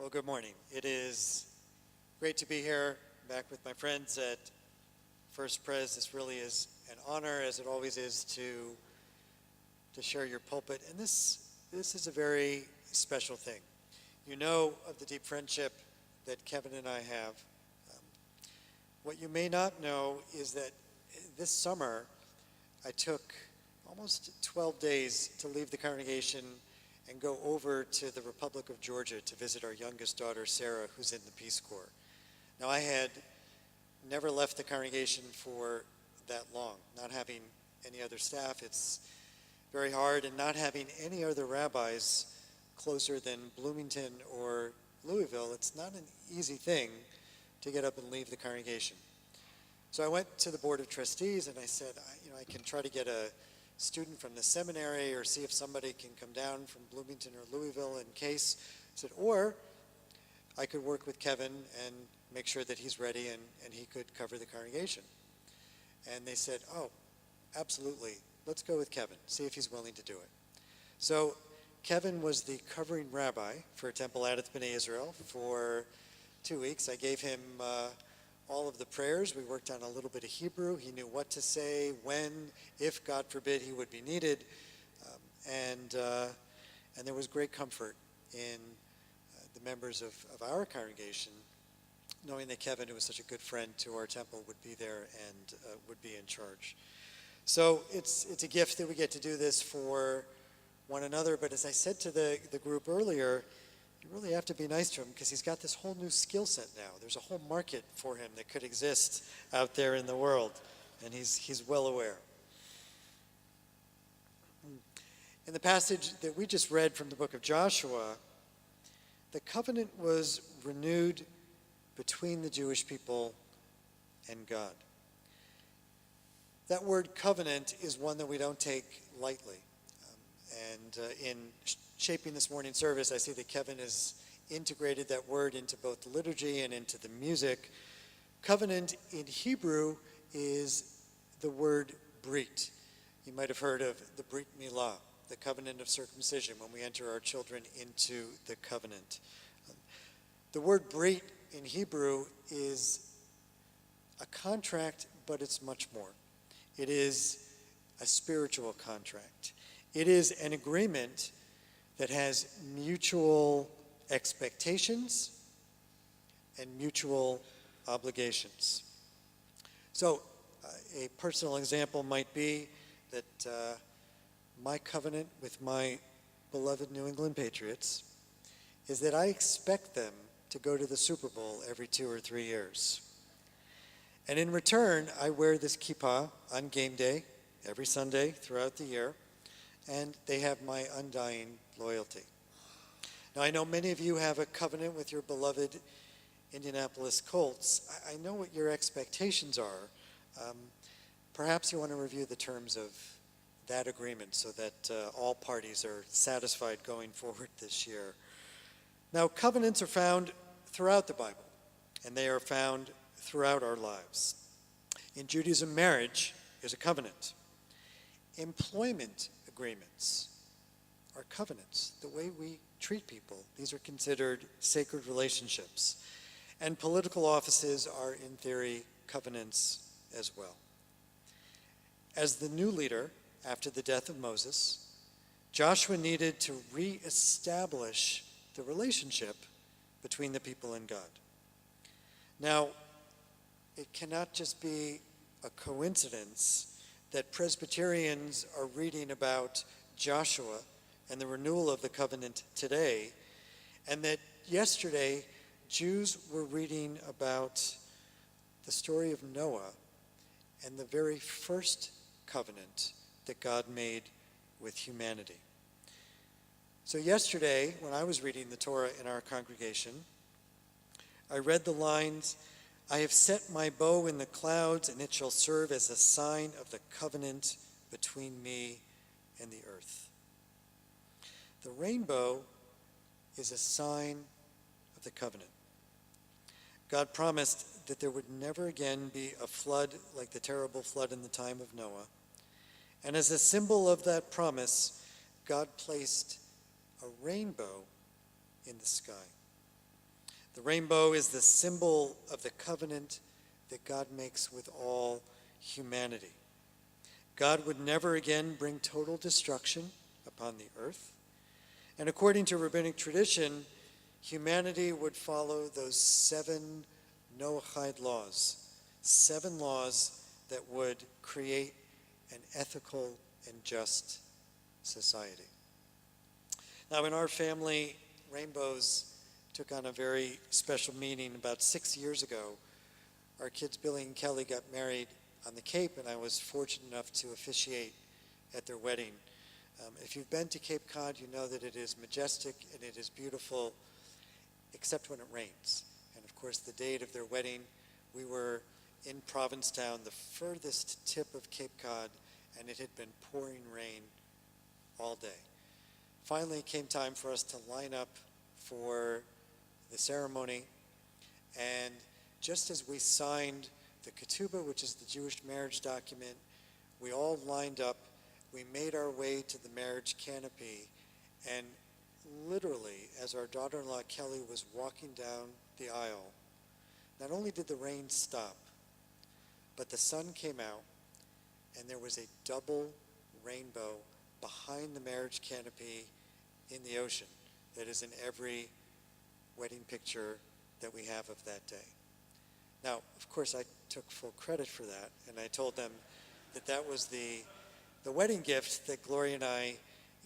Well, good morning. It is great to be here back with my friends at First Pres. This really is an honor, as it always is, to share your pulpit. And this is a very special thing. You know of the deep friendship that Kevin and I have. What you may not know is that this summer I took almost 12 days to leave the congregation and go over to the Republic of Georgia to visit our youngest daughter, Sarah, who's in the Peace Corps. Now, I had never left the congregation for that long. Not having any other staff, it's very hard, and not having any other rabbis closer than Bloomington or Louisville, it's not an easy thing to get up and leave the congregation. So I went to the Board of Trustees and I said, I can try to get a student from the seminary or see if somebody can come down from Bloomington or Louisville in case. I said, or I could work with Kevin and make sure that he's ready and he could cover the congregation. And they said, oh, absolutely, let's go with Kevin, see if he's willing to do it. So Kevin was the covering rabbi for Temple Adat B'nai Israel for 2 weeks. I gave him all of the prayers. We worked on a little bit of Hebrew. He knew what to say, when, if, God forbid, he would be needed. And there was great comfort in the members of our congregation, knowing that Kevin, who was such a good friend to our temple, would be there and would be in charge. So it's a gift that we get to do this for one another. But as I said to the group earlier, you really have to be nice to him because he's got this whole new skill set now. There's a whole market for him that could exist out there in the world, and he's well aware. In the passage that we just read from the book of Joshua, the covenant was renewed between the Jewish people and God. That word covenant is one that we don't take lightly. In shaping this morning's service, I see that Kevin has integrated that word into both the liturgy and into the music. Covenant in Hebrew is the word brit. You might have heard of the Brit Milah, the covenant of circumcision, when we enter our children into the covenant. The word brit in Hebrew is a contract, but it's much more. It is a spiritual contract. It is an agreement that has mutual expectations and mutual obligations. So a personal example might be that my covenant with my beloved New England Patriots is that I expect them to go to the Super Bowl every 2 or 3 years. And in return, I wear this kippah on game day every Sunday throughout the year, and they have my undying loyalty. Now, I know many of you have a covenant with your beloved Indianapolis Colts. I know what your expectations are. Perhaps you want to review the terms of that agreement so that all parties are satisfied going forward this year. Now, covenants are found throughout the Bible, and they are found throughout our lives. In Judaism, marriage is a covenant. Employment agreements are covenants. The way we treat people, these are considered sacred relationships. And political offices are, in theory, covenants as well. As the new leader after the death of Moses, Joshua needed to reestablish the relationship between the people and God. Now, it cannot just be a coincidence that Presbyterians are reading about Joshua and the renewal of the covenant today, and that yesterday Jews were reading about the story of Noah and the very first covenant that God made with humanity. So yesterday, when I was reading the Torah in our congregation, I read the lines, "I have set my bow in the clouds, and it shall serve as a sign of the covenant between me and the earth." The rainbow is a sign of the covenant. God promised that there would never again be a flood like the terrible flood in the time of Noah. And as a symbol of that promise, God placed a rainbow in the sky. The rainbow is the symbol of the covenant that God makes with all humanity. God would never again bring total destruction upon the earth. And according to rabbinic tradition, humanity would follow those 7 Noahide laws, 7 laws that would create an ethical and just society. Now, in our family, rainbows took on a very special meaning. About 6 years ago, our kids Billy and Kelly got married on the Cape, and I was fortunate enough to officiate at their wedding. If you've been to Cape Cod, you know that it is majestic and it is beautiful, except when it rains. And of course, the date of their wedding, we were in Provincetown, the furthest tip of Cape Cod, and it had been pouring rain all day. Finally, it came time for us to line up for the ceremony, and just as we signed the ketubah, which is the Jewish marriage document, we all lined up, we made our way to the marriage canopy, and literally, as our daughter-in-law Kelly was walking down the aisle, not only did the rain stop, but the sun came out, and there was a double rainbow behind the marriage canopy in the ocean that is in every wedding picture that we have of that day. Now, of course, I took full credit for that, and I told them that that was the wedding gift that Gloria and I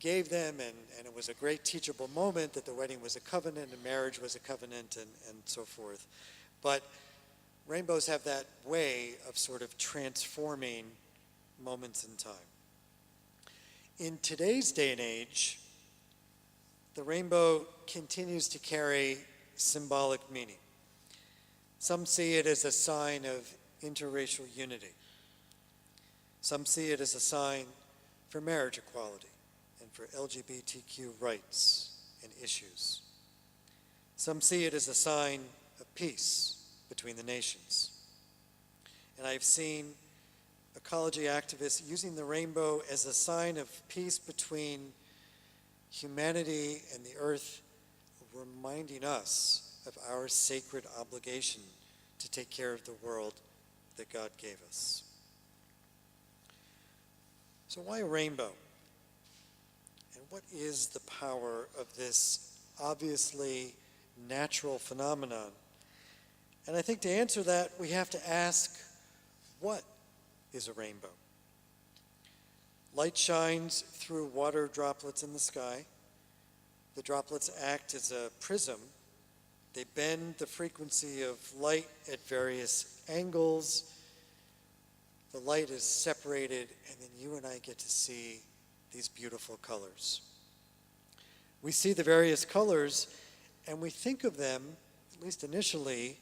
gave them, and it was a great teachable moment, that the wedding was a covenant and marriage was a covenant, and so forth. But rainbows have that way of sort of transforming moments in time. In today's day and age, the rainbow continues to carry symbolic meaning. Some see it as a sign of interracial unity. Some see it as a sign for marriage equality and for LGBTQ rights and issues. Some see it as a sign of peace between the nations. And I've seen ecology activists using the rainbow as a sign of peace between humanity and the earth, reminding us of our sacred obligation to take care of the world that God gave us. So why a rainbow? And what is the power of this obviously natural phenomenon? And I think to answer that, we have to ask, what is a rainbow? Light shines through water droplets in the sky. The droplets act as a prism. They bend the frequency of light at various angles. The light is separated, and then you and I get to see these beautiful colors. We see the various colors, and we think of them, at least initially,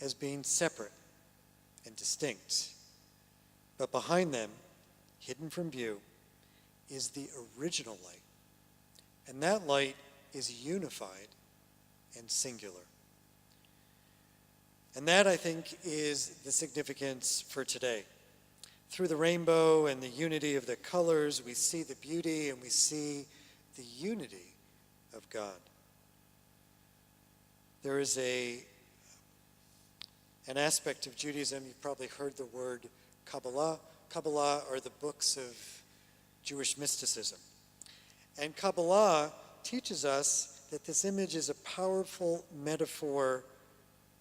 as being separate and distinct. But behind them, hidden from view, is the original light. And that light is unified and singular. And that, I think, is the significance for today. Through the rainbow and the unity of the colors, we see the beauty and we see the unity of God. There is an aspect of Judaism, you've probably heard the word Kabbalah. Kabbalah are the books of Jewish mysticism. And Kabbalah teaches us that this image is a powerful metaphor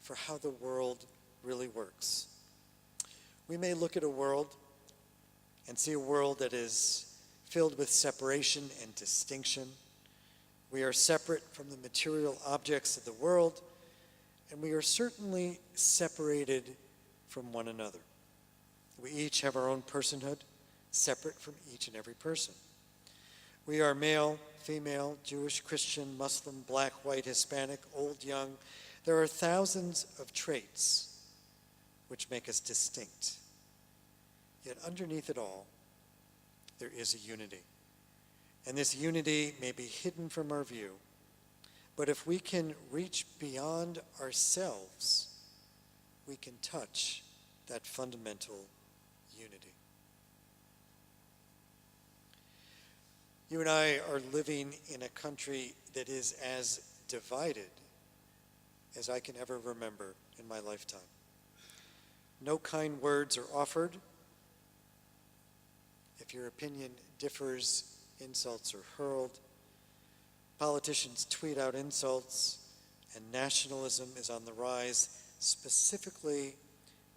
for how the world really works. We may look at a world and see a world that is filled with separation and distinction. We are separate from the material objects of the world, and we are certainly separated from one another. We each have our own personhood, separate from each and every person. We are male, female, Jewish, Christian, Muslim, black, white, Hispanic, old, young. There are thousands of traits which make us distinct. Yet underneath it all, there is a unity. And this unity may be hidden from our view, but if we can reach beyond ourselves, we can touch that fundamental unity. You and I are living in a country that is as divided as I can ever remember in my lifetime. No kind words are offered. If your opinion differs, insults are hurled. Politicians tweet out insults, and nationalism is on the rise, specifically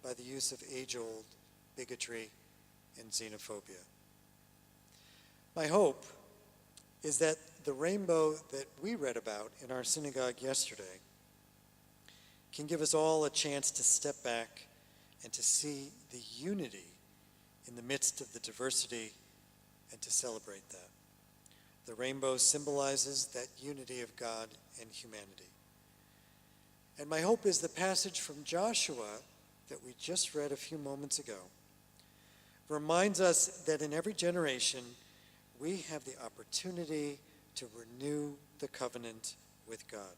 by the use of age-old bigotry and xenophobia. My hope is that the rainbow that we read about in our synagogue yesterday can give us all a chance to step back and to see the unity in the midst of the diversity and to celebrate that. The rainbow symbolizes that unity of God and humanity. And my hope is the passage from Joshua that we just read a few moments ago reminds us that in every generation we have the opportunity to renew the covenant with God,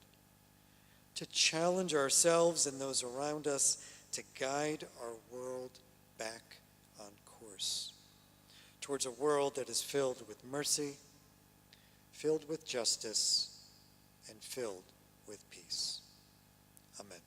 to challenge ourselves and those around us to guide our world back on course towards a world that is filled with mercy, filled with justice, and filled with peace. Amen.